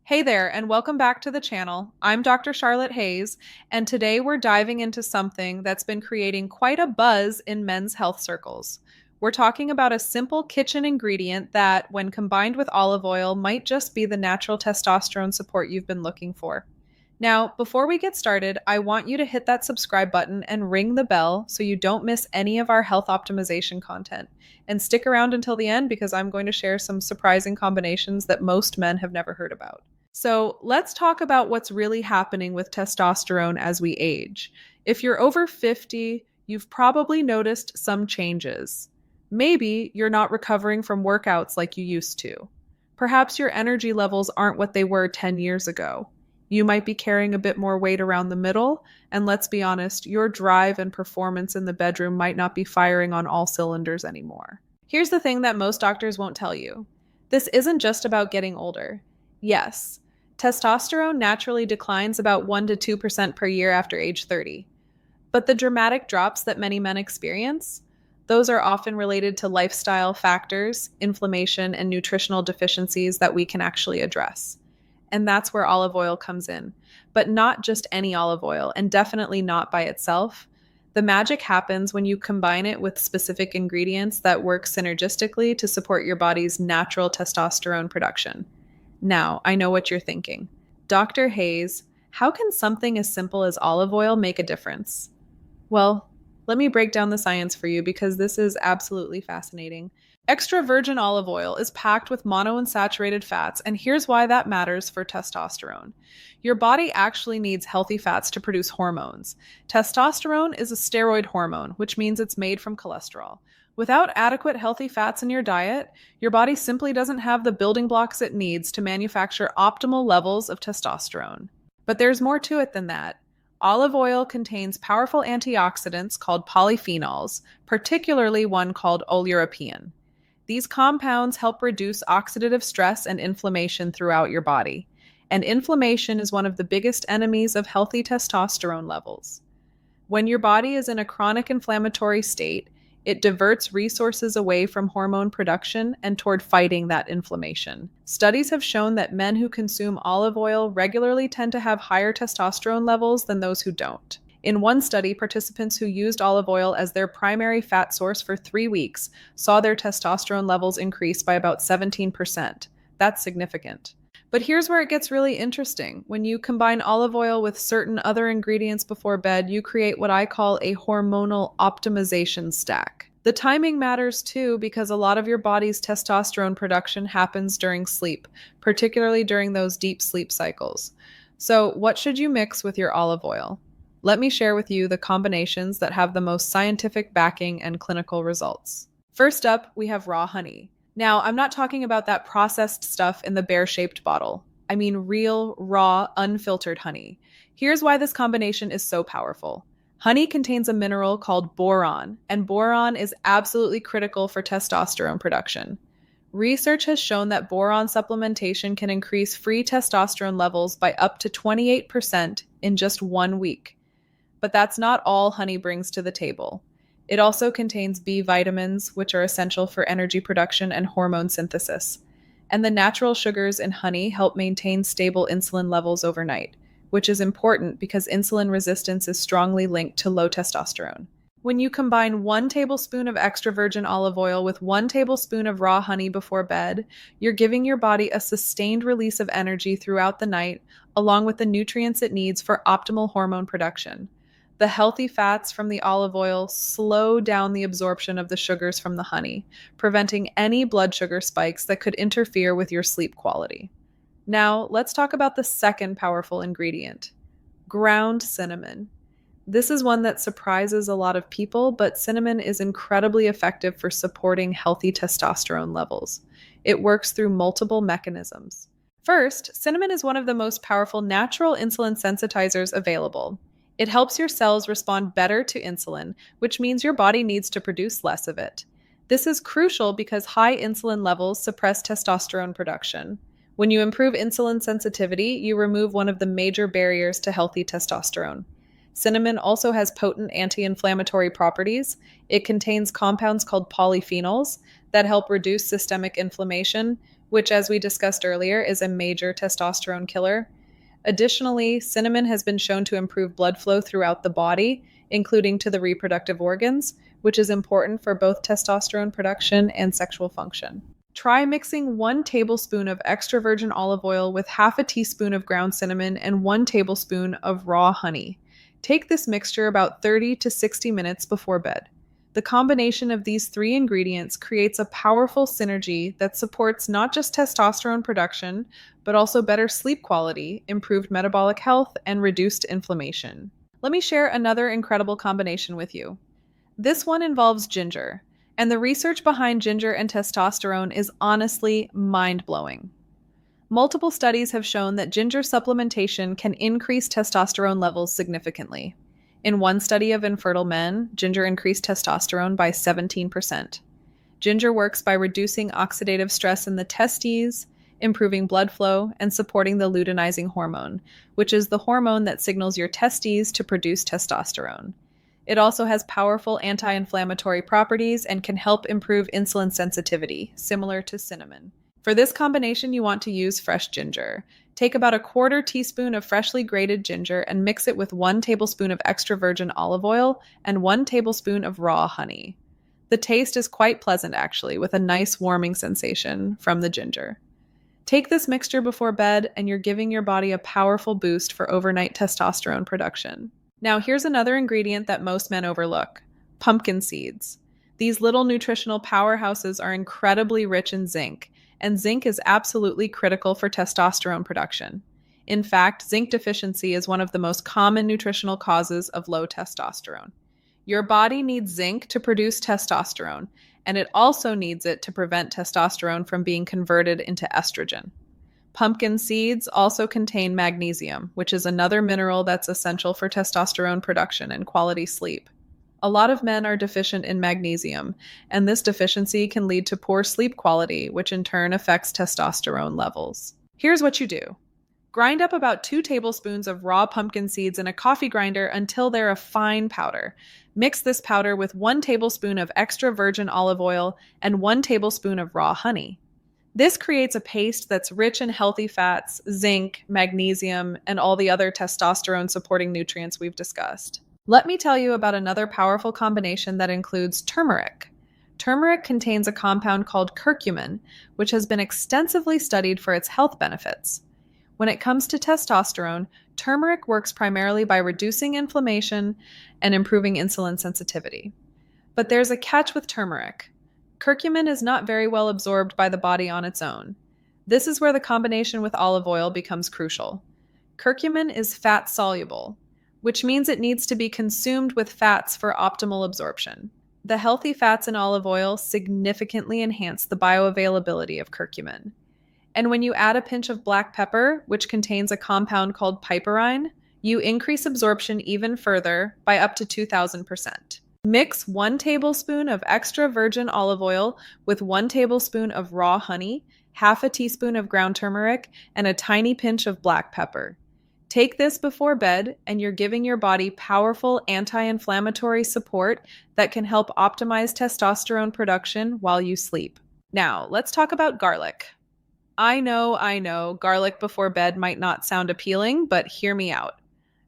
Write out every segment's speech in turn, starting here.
Hey there, and welcome back to the channel. I'm Dr. Charlotte Hayes, and today we're diving into something that's been creating quite a buzz in men's health circles. We're talking about a simple kitchen ingredient that, when combined with olive oil, might just be the natural testosterone support you've been looking for. Now, before we get started, I want you to hit that subscribe button and ring the bell so you don't miss any of our health optimization content. And stick around until the end because I'm going to share some surprising combinations that most men have never heard about. So let's talk about what's really happening with testosterone as we age. If you're over 50, you've probably noticed some changes. Maybe you're not recovering from workouts like you used to. Perhaps your energy levels aren't what they were 10 years ago. You might be carrying a bit more weight around the middle, and let's be honest, your drive and performance in the bedroom might not be firing on all cylinders anymore. Here's the thing that most doctors won't tell you. This isn't just about getting older. Yes, testosterone naturally declines about 1 to 2% per year after age 30. But the dramatic drops that many men experience, those are often related to lifestyle factors, inflammation, and nutritional deficiencies that we can actually address. And that's where olive oil comes in. But not just any olive oil, and definitely not by itself. The magic happens when you combine it with specific ingredients that work synergistically to support your body's natural testosterone production. Now, I know what you're thinking. Dr. Hayes, how can something as simple as olive oil make a difference? Well, let me break down the science for you because this is absolutely fascinating. Extra virgin olive oil is packed with monounsaturated fats, and here's why that matters for testosterone. Your body actually needs healthy fats to produce hormones. Testosterone is a steroid hormone, which means it's made from cholesterol. Without adequate healthy fats in your diet, your body simply doesn't have the building blocks it needs to manufacture optimal levels of testosterone. But there's more to it than that. Olive oil contains powerful antioxidants called polyphenols, particularly one called oleuropein. These compounds help reduce oxidative stress and inflammation throughout your body. And inflammation is one of the biggest enemies of healthy testosterone levels. When your body is in a chronic inflammatory state, it diverts resources away from hormone production and toward fighting that inflammation. Studies have shown that men who consume olive oil regularly tend to have higher testosterone levels than those who don't. In one study, participants who used olive oil as their primary fat source for 3 weeks saw their testosterone levels increase by about 17%. That's significant. But here's where it gets really interesting. When you combine olive oil with certain other ingredients before bed, you create what I call a hormonal optimization stack. The timing matters too because a lot of your body's testosterone production happens during sleep, particularly during those deep sleep cycles. So, what should you mix with your olive oil? Let me share with you the combinations that have the most scientific backing and clinical results. First up, we have raw honey. Now, I'm not talking about that processed stuff in the bear-shaped bottle. I mean real, raw, unfiltered honey. Here's why this combination is so powerful. Honey contains a mineral called boron, and boron is absolutely critical for testosterone production. Research has shown that boron supplementation can increase free testosterone levels by up to 28% in just 1 week. But that's not all honey brings to the table. It also contains B vitamins, which are essential for energy production and hormone synthesis. And the natural sugars in honey help maintain stable insulin levels overnight, which is important because insulin resistance is strongly linked to low testosterone. When you combine 1 tablespoon of extra virgin olive oil with 1 tablespoon of raw honey before bed, you're giving your body a sustained release of energy throughout the night, along with the nutrients it needs for optimal hormone production. The healthy fats from the olive oil slow down the absorption of the sugars from the honey, preventing any blood sugar spikes that could interfere with your sleep quality. Now, let's talk about the second powerful ingredient, ground cinnamon. This is one that surprises a lot of people, but cinnamon is incredibly effective for supporting healthy testosterone levels. It works through multiple mechanisms. First, cinnamon is one of the most powerful natural insulin sensitizers available. It helps your cells respond better to insulin, which means your body needs to produce less of it. This is crucial because high insulin levels suppress testosterone production. When you improve insulin sensitivity, you remove one of the major barriers to healthy testosterone. Cinnamon also has potent anti-inflammatory properties. It contains compounds called polyphenols that help reduce systemic inflammation, which, as we discussed earlier, is a major testosterone killer. Additionally, cinnamon has been shown to improve blood flow throughout the body, including to the reproductive organs, which is important for both testosterone production and sexual function. Try mixing 1 tablespoon of extra virgin olive oil with half a teaspoon of ground cinnamon and 1 tablespoon of raw honey. Take this mixture about 30 to 60 minutes before bed. The combination of these 3 ingredients creates a powerful synergy that supports not just testosterone production, but also better sleep quality, improved metabolic health, and reduced inflammation. Let me share another incredible combination with you. This one involves ginger, and the research behind ginger and testosterone is honestly mind-blowing. Multiple studies have shown that ginger supplementation can increase testosterone levels significantly. In one study of infertile men, ginger increased testosterone by 17%. Ginger works by reducing oxidative stress in the testes, improving blood flow, and supporting the luteinizing hormone, which is the hormone that signals your testes to produce testosterone. It also has powerful anti-inflammatory properties and can help improve insulin sensitivity, similar to cinnamon. For this combination, you want to use fresh ginger. Take about a quarter teaspoon of freshly grated ginger and mix it with 1 tablespoon of extra virgin olive oil and 1 tablespoon of raw honey. The taste is quite pleasant, actually, with a nice warming sensation from the ginger. Take this mixture before bed, and you're giving your body a powerful boost for overnight testosterone production. Now, here's another ingredient that most men overlook: pumpkin seeds. These little nutritional powerhouses are incredibly rich in zinc, and zinc is absolutely critical for testosterone production. In fact, zinc deficiency is one of the most common nutritional causes of low testosterone. Your body needs zinc to produce testosterone, and it also needs it to prevent testosterone from being converted into estrogen. Pumpkin seeds also contain magnesium, which is another mineral that's essential for testosterone production and quality sleep. A lot of men are deficient in magnesium, and this deficiency can lead to poor sleep quality, which in turn affects testosterone levels. Here's what you do. Grind up about 2 tablespoons of raw pumpkin seeds in a coffee grinder until they're a fine powder. Mix this powder with 1 tablespoon of extra virgin olive oil and 1 tablespoon of raw honey. This creates a paste that's rich in healthy fats, zinc, magnesium, and all the other testosterone-supporting nutrients we've discussed. Let me tell you about another powerful combination that includes turmeric. Turmeric contains a compound called curcumin, which has been extensively studied for its health benefits. When it comes to testosterone, turmeric works primarily by reducing inflammation and improving insulin sensitivity. But there's a catch with turmeric. Curcumin is not very well absorbed by the body on its own. This is where the combination with olive oil becomes crucial. Curcumin is fat-soluble, which means it needs to be consumed with fats for optimal absorption. The healthy fats in olive oil significantly enhance the bioavailability of curcumin. And when you add a pinch of black pepper, which contains a compound called piperine, you increase absorption even further by up to 2,000%. Mix 1 tablespoon of extra virgin olive oil with 1 tablespoon of raw honey, half a teaspoon of ground turmeric, and a tiny pinch of black pepper. Take this before bed, and you're giving your body powerful anti-inflammatory support that can help optimize testosterone production while you sleep. Now, let's talk about garlic. I know, garlic before bed might not sound appealing, but hear me out.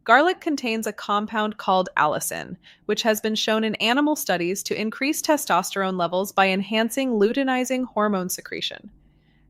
Garlic contains a compound called allicin, which has been shown in animal studies to increase testosterone levels by enhancing luteinizing hormone secretion.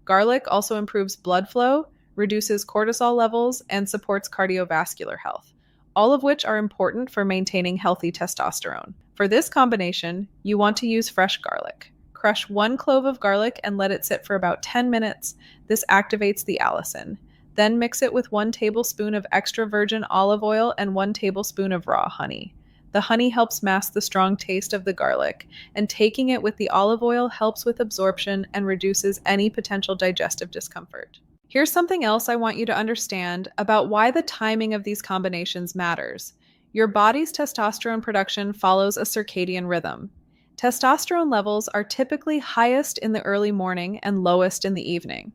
Garlic also improves blood flow, reduces cortisol levels, and supports cardiovascular health, all of which are important for maintaining healthy testosterone. For this combination, you want to use fresh garlic. Crush 1 clove of garlic and let it sit for about 10 minutes. This activates the allicin. Then mix it with 1 tablespoon of extra virgin olive oil and 1 tablespoon of raw honey. The honey helps mask the strong taste of the garlic, and taking it with the olive oil helps with absorption and reduces any potential digestive discomfort. Here's something else I want you to understand about why the timing of these combinations matters. Your body's testosterone production follows a circadian rhythm. Testosterone levels are typically highest in the early morning and lowest in the evening.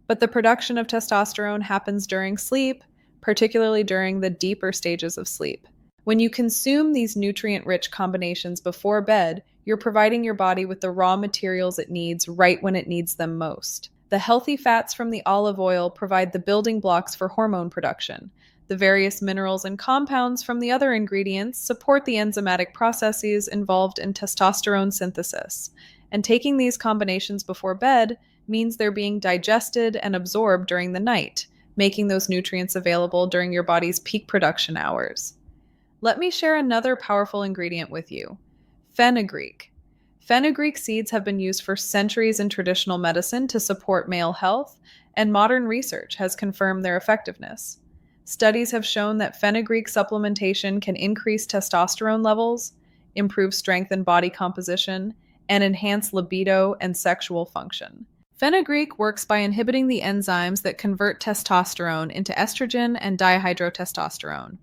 But the production of testosterone happens during sleep, particularly during the deeper stages of sleep. When you consume these nutrient-rich combinations before bed, you're providing your body with the raw materials it needs right when it needs them most. The healthy fats from the olive oil provide the building blocks for hormone production. The various minerals and compounds from the other ingredients support the enzymatic processes involved in testosterone synthesis. And taking these combinations before bed means they're being digested and absorbed during the night, making those nutrients available during your body's peak production hours. Let me share another powerful ingredient with you: fenugreek. Fenugreek seeds have been used for centuries in traditional medicine to support male health, and modern research has confirmed their effectiveness. Studies have shown that fenugreek supplementation can increase testosterone levels, improve strength and body composition, and enhance libido and sexual function. Fenugreek works by inhibiting the enzymes that convert testosterone into estrogen and dihydrotestosterone.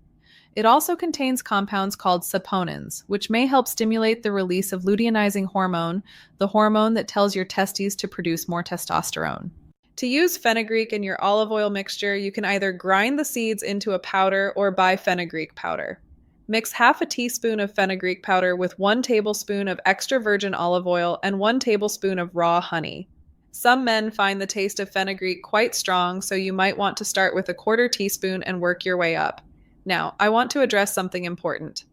It also contains compounds called saponins, which may help stimulate the release of luteinizing hormone, the hormone that tells your testes to produce more testosterone. To use fenugreek in your olive oil mixture, you can either grind the seeds into a powder or buy fenugreek powder. Mix half a teaspoon of fenugreek powder with 1 tablespoon of extra virgin olive oil and 1 tablespoon of raw honey. Some men find the taste of fenugreek quite strong, so you might want to start with a 1/4 teaspoon and work your way up. Now, I want to address something important.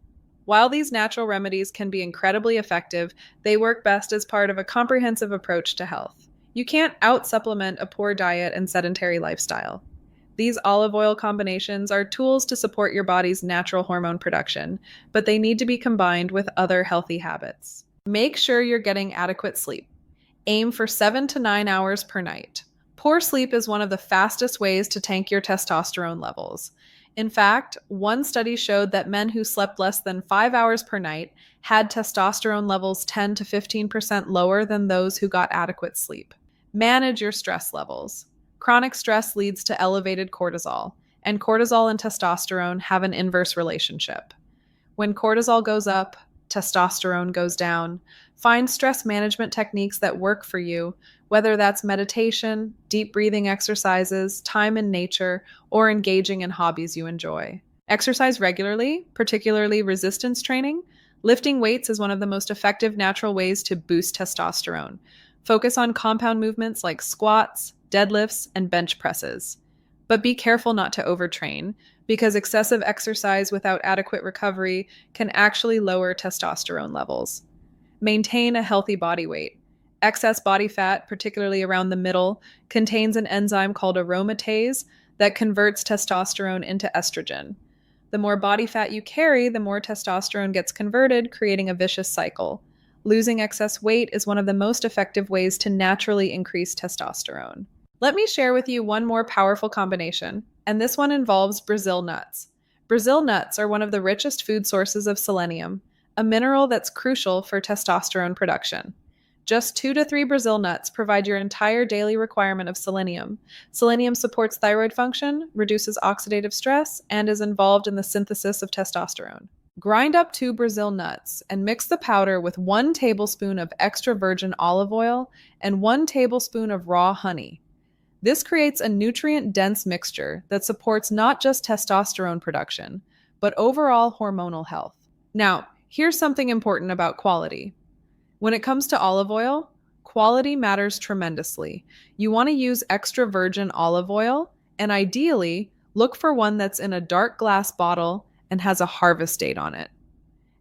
While these natural remedies can be incredibly effective, they work best as part of a comprehensive approach to health. You can't out-supplement a poor diet and sedentary lifestyle. These olive oil combinations are tools to support your body's natural hormone production, but they need to be combined with other healthy habits. Make sure you're getting adequate sleep. Aim for 7 to 9 hours per night. Poor sleep is one of the fastest ways to tank your testosterone levels. In fact, one study showed that men who slept less than 5 hours per night had testosterone levels 10 to 15% lower than those who got adequate sleep. Manage your stress levels. Chronic stress leads to elevated cortisol, and cortisol and testosterone have an inverse relationship. When cortisol goes up, testosterone goes down. Find stress management techniques that work for you, whether that's meditation, deep breathing exercises, time in nature, or engaging in hobbies you enjoy. Exercise regularly, particularly resistance training. Lifting weights is one of the most effective natural ways to boost testosterone. Focus on compound movements like squats, deadlifts, and bench presses. But be careful not to overtrain, because excessive exercise without adequate recovery can actually lower testosterone levels. Maintain a healthy body weight. Excess body fat, particularly around the middle, contains an enzyme called aromatase that converts testosterone into estrogen. The more body fat you carry, the more testosterone gets converted, creating a vicious cycle. Losing excess weight is one of the most effective ways to naturally increase testosterone. Let me share with you one more powerful combination, and this one involves Brazil nuts. Brazil nuts are one of the richest food sources of selenium, a mineral that's crucial for testosterone production. Just 2 to 3 Brazil nuts provide your entire daily requirement of selenium. Selenium supports thyroid function, reduces oxidative stress, and is involved in the synthesis of testosterone. Grind up 2 Brazil nuts and mix the powder with 1 tablespoon of extra virgin olive oil and 1 tablespoon of raw honey. This creates a nutrient-dense mixture that supports not just testosterone production, but overall hormonal health. Now, here's something important about quality. When it comes to olive oil, quality matters tremendously. You want to use extra virgin olive oil, and ideally, look for one that's in a dark glass bottle and has a harvest date on it.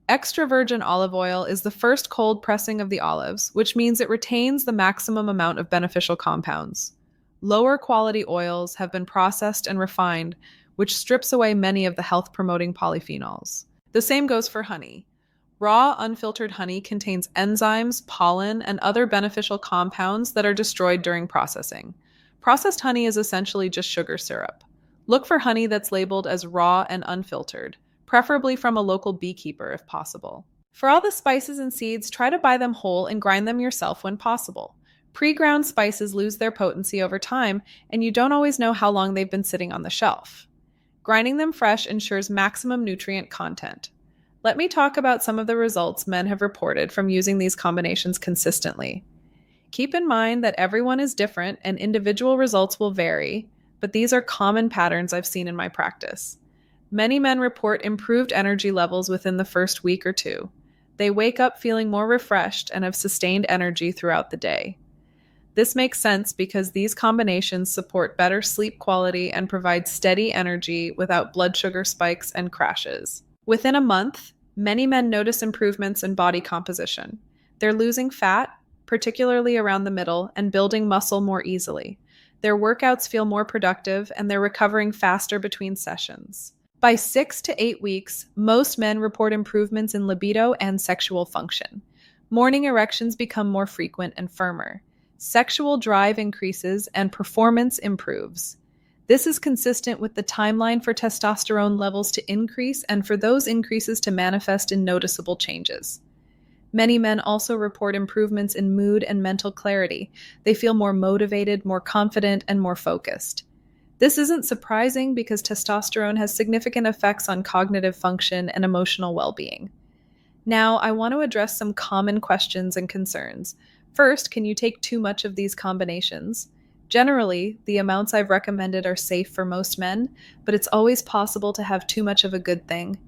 Extra virgin olive oil is the first cold pressing of the olives, which means it retains the maximum amount of beneficial compounds. Lower quality oils have been processed and refined, which strips away many of the health-promoting polyphenols. The same goes for honey. Raw, unfiltered honey contains enzymes, pollen, and other beneficial compounds that are destroyed during processing. Processed honey is essentially just sugar syrup. Look for honey that's labeled as raw and unfiltered, preferably from a local beekeeper if possible. For all the spices and seeds, try to buy them whole and grind them yourself when possible. Pre-ground spices lose their potency over time, and you don't always know how long they've been sitting on the shelf. Grinding them fresh ensures maximum nutrient content. Let me talk about some of the results men have reported from using these combinations consistently. Keep in mind that everyone is different and individual results will vary, but these are common patterns I've seen in my practice. Many men report improved energy levels within the first week or 2. They wake up feeling more refreshed and have sustained energy throughout the day. This makes sense because these combinations support better sleep quality and provide steady energy without blood sugar spikes and crashes. Within a month, many men notice improvements in body composition. They're losing fat, particularly around the middle, and building muscle more easily. Their workouts feel more productive, and they're recovering faster between sessions. By 6 to 8 weeks, most men report improvements in libido and sexual function. Morning erections become more frequent and firmer. Sexual drive increases and performance improves. This is consistent with the timeline for testosterone levels to increase and for those increases to manifest in noticeable changes. Many men also report improvements in mood and mental clarity. They feel more motivated, more confident, and more focused. This isn't surprising because testosterone has significant effects on cognitive function and emotional well-being. Now, I want to address some common questions and concerns. First, can you take too much of these combinations? Generally, the amounts I've recommended are safe for most men, but it's always possible to have too much of a good thing.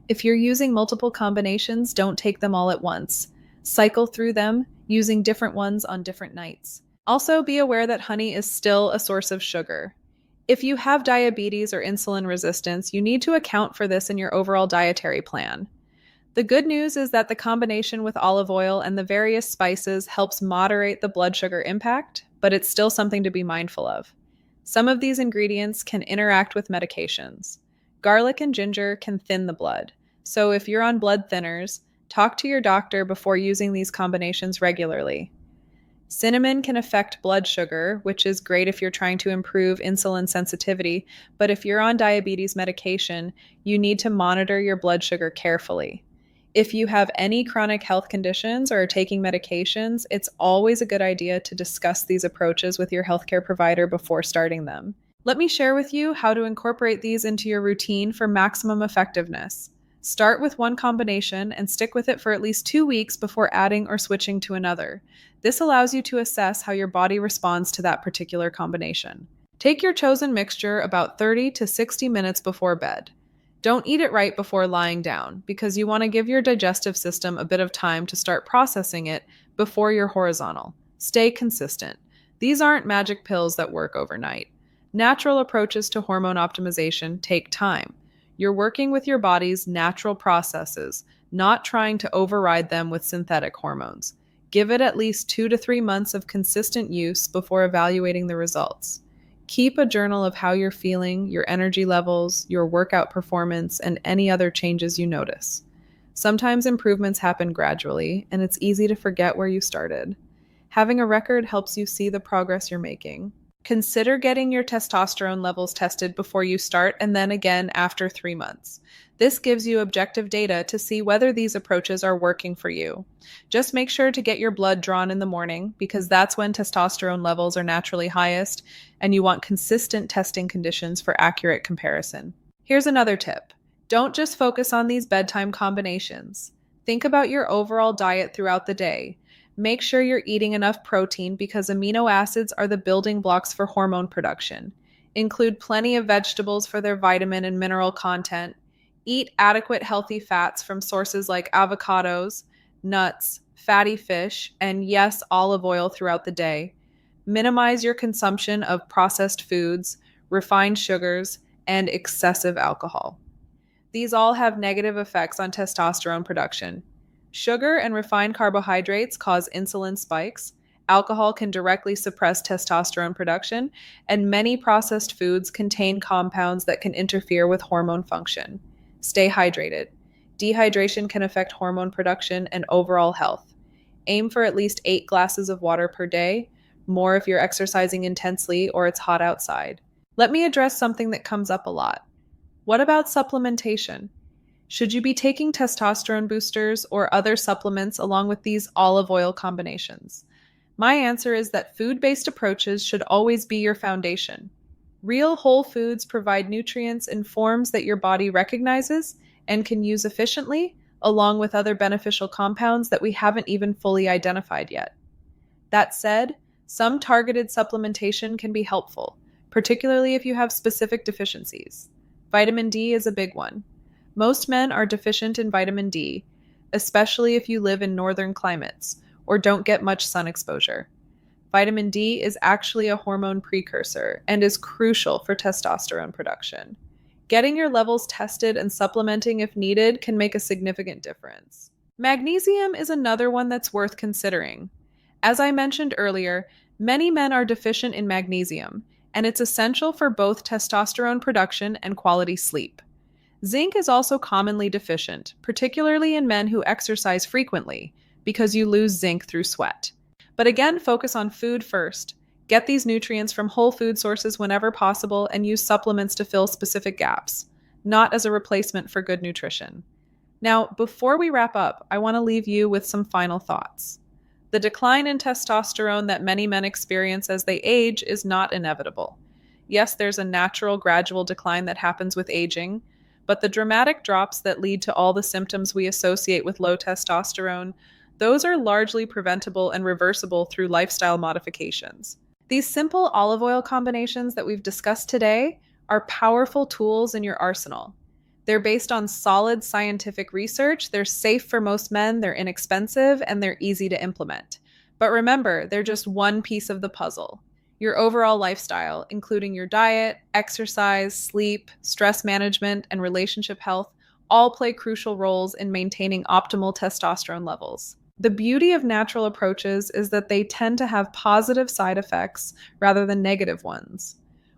If you're using multiple combinations, don't take them all at once. Cycle through them, using different ones on different nights. Also, be aware that honey is still a source of sugar. If you have diabetes or insulin resistance, you need to account for this in your overall dietary plan. The good news is that the combination with olive oil and the various spices helps moderate the blood sugar impact, but it's still something to be mindful of. Some of these ingredients can interact with medications. Garlic and ginger can thin the blood, so if you're on blood thinners, talk to your doctor before using these combinations regularly. Cinnamon can affect blood sugar, which is great if you're trying to improve insulin sensitivity, but if you're on diabetes medication, you need to monitor your blood sugar carefully. If you have any chronic health conditions or are taking medications, it's always a good idea to discuss these approaches with your healthcare provider before starting them. Let me share with you how to incorporate these into your routine for maximum effectiveness. Start with one combination and stick with it for at least 2 weeks before adding or switching to another. This allows you to assess how your body responds to that particular combination. Take your chosen mixture about 30 to 60 minutes before bed. Don't eat it right before lying down because you want to give your digestive system a bit of time to start processing it before you're horizontal. Stay consistent. These aren't magic pills that work overnight. Natural approaches to hormone optimization take time. You're working with your body's natural processes, not trying to override them with synthetic hormones. Give it at least 2 to 3 months of consistent use before evaluating the results. Keep a journal of how you're feeling, your energy levels, your workout performance, and any other changes you notice. Sometimes improvements happen gradually, and it's easy to forget where you started. Having a record helps you see the progress you're making. Consider getting your testosterone levels tested before you start and then again after 3 months. This gives you objective data to see whether these approaches are working for you. Just make sure to get your blood drawn in the morning because that's when testosterone levels are naturally highest and you want consistent testing conditions for accurate comparison. Here's another tip. Don't just focus on these bedtime combinations. Think about your overall diet throughout the day. Make sure you're eating enough protein because amino acids are the building blocks for hormone production. Include plenty of vegetables for their vitamin and mineral content. Eat adequate healthy fats from sources like avocados, nuts, fatty fish, and yes, olive oil throughout the day. Minimize your consumption of processed foods, refined sugars, and excessive alcohol. These all have negative effects on testosterone production. Sugar and refined carbohydrates cause insulin spikes, alcohol can directly suppress testosterone production, and many processed foods contain compounds that can interfere with hormone function. Stay hydrated. Dehydration can affect hormone production and overall health. Aim for at least 8 glasses of water per day, more if you're exercising intensely or it's hot outside. Let me address something that comes up a lot. What about supplementation? Should you be taking testosterone boosters or other supplements along with these olive oil combinations? My answer is that food-based approaches should always be your foundation. Real whole foods provide nutrients in forms that your body recognizes and can use efficiently, along with other beneficial compounds that we haven't even fully identified yet. That said, some targeted supplementation can be helpful, particularly if you have specific deficiencies. Vitamin D is a big one. Most men are deficient in vitamin D, especially if you live in northern climates or don't get much sun exposure. Vitamin D is actually a hormone precursor and is crucial for testosterone production. Getting your levels tested and supplementing if needed can make a significant difference. Magnesium is another one that's worth considering. As I mentioned earlier, many men are deficient in magnesium, and it's essential for both testosterone production and quality sleep. Zinc is also commonly deficient, particularly in men who exercise frequently, because you lose zinc through sweat. But again, focus on food first. Get these nutrients from whole food sources whenever possible and use supplements to fill specific gaps, not as a replacement for good nutrition. Now, before we wrap up, I want to leave you with some final thoughts. The decline in testosterone that many men experience as they age is not inevitable. Yes, there's a natural gradual decline that happens with aging, but the dramatic drops that lead to all the symptoms we associate with low testosterone, those are largely preventable and reversible through lifestyle modifications. These simple olive oil combinations that we've discussed today are powerful tools in your arsenal. They're based on solid scientific research, they're safe for most men, they're inexpensive, and they're easy to implement. But remember, they're just one piece of the puzzle. Your overall lifestyle, including your diet, exercise, sleep, stress management, and relationship health, all play crucial roles in maintaining optimal testosterone levels. The beauty of natural approaches is that they tend to have positive side effects rather than negative ones.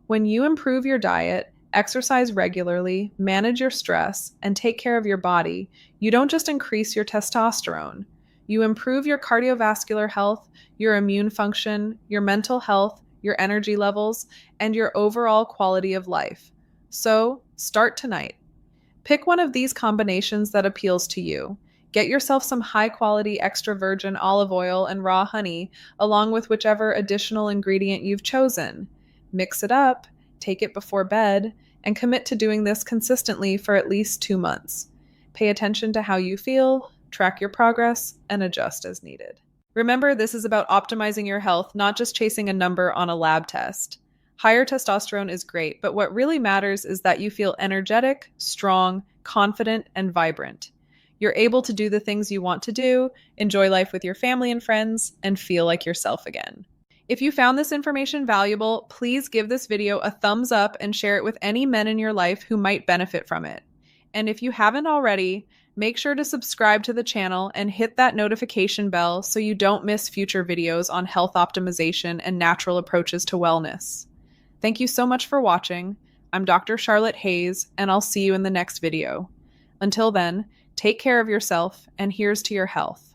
When you improve your diet, exercise regularly, manage your stress, and take care of your body, you don't just increase your testosterone. You improve your cardiovascular health, your immune function, your mental health, your energy levels, and your overall quality of life. So, start tonight. Pick one of these combinations that appeals to you. Get yourself some high-quality extra virgin olive oil and raw honey, along with whichever additional ingredient you've chosen. Mix it up, take it before bed, and commit to doing this consistently for at least 2 months. Pay attention to how you feel, track your progress, and adjust as needed. Remember, this is about optimizing your health, not just chasing a number on a lab test. Higher testosterone is great, but what really matters is that you feel energetic, strong, confident, and vibrant. You're able to do the things you want to do, enjoy life with your family and friends, and feel like yourself again. If you found this information valuable, please give this video a thumbs up and share it with any men in your life who might benefit from it. And if you haven't already, make sure to subscribe to the channel and hit that notification bell so you don't miss future videos on health optimization and natural approaches to wellness. Thank you so much for watching. I'm Dr. Charlotte Hayes, and I'll see you in the next video. Until then, take care of yourself, and here's to your health.